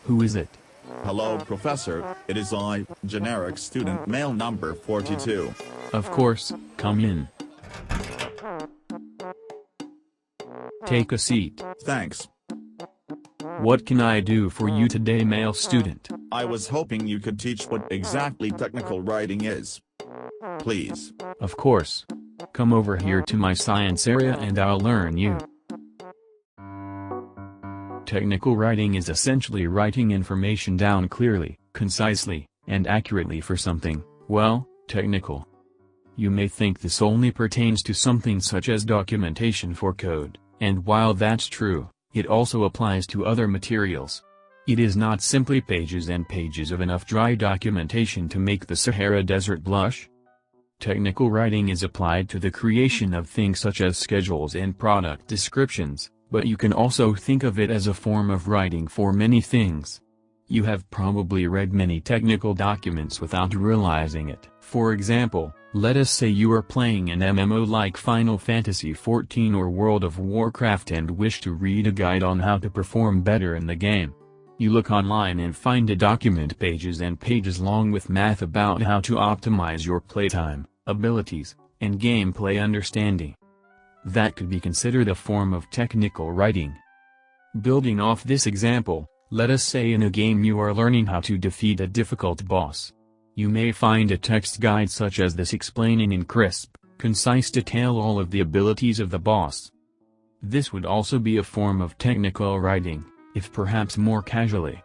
Who is it? Hello Professor, it is I, generic student male number 42. Of course, come in. Take a seat. Thanks. What can I do for you today, male student? I was hoping you could teach what exactly technical writing is. Please. Of course. Come over here to my science area and I'll learn you. Technical writing is essentially writing information down clearly, concisely, and accurately for something, well, technical. You may think this only pertains to something such as documentation for code, and while that's true, it also applies to other materials. It is not simply pages and pages of enough dry documentation to make the Sahara Desert blush. Technical writing is applied to the creation of things such as schedules and product descriptions, but you can also think of it as a form of writing for many things. You have probably read many technical documents without realizing it. For example, let us say you are playing an MMO like Final Fantasy XIV or World of Warcraft and wish to read a guide on how to perform better in the game. You look online and find a document pages and pages long with math about how to optimize your playtime, abilities, and gameplay understanding. That could be considered a form of technical writing. Building off this example, let us say in a game you are learning how to defeat a difficult boss. You may find a text guide such as this explaining in crisp, concise detail all of the abilities of the boss. This would also be a form of technical writing, if perhaps more casually.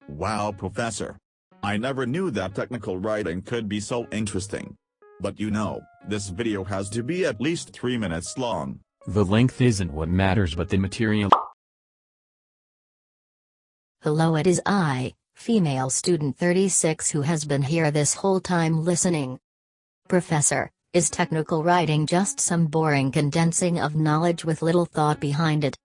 Wow Professor. I never knew that technical writing could be so interesting. But you know, this video has to be at least 3 minutes long. The length isn't what matters but the material. Hello, it is I, female student 36 who has been here this whole time listening. Professor, is technical writing just some boring condensing of knowledge with little thought behind it?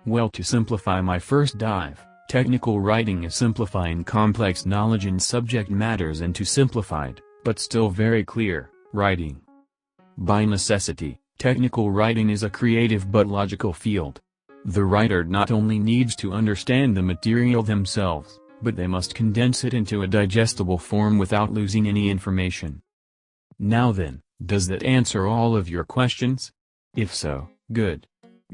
Well, to simplify my first dive, technical writing is simplifying complex knowledge in subject matters into simplified, but still very clear, writing. By necessity, technical writing is a creative but logical field. The writer not only needs to understand the material themselves, but they must condense it into a digestible form without losing any information. Now then, does that answer all of your questions? If so, good.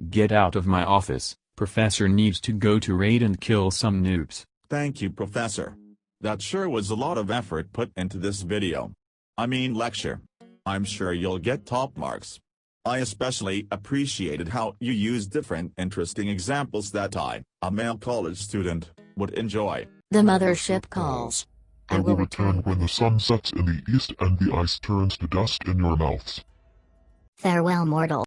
Get out of my office, Professor needs to go to raid and kill some noobs. Thank you Professor. That sure was a lot of effort put into this video. I mean lecture. I'm sure you'll get top marks. I especially appreciated how you used different interesting examples that I, a male college student, would enjoy. The mothership calls. I will return when the sun sets in the east and the ice turns to dust in your mouths. Farewell, mortal.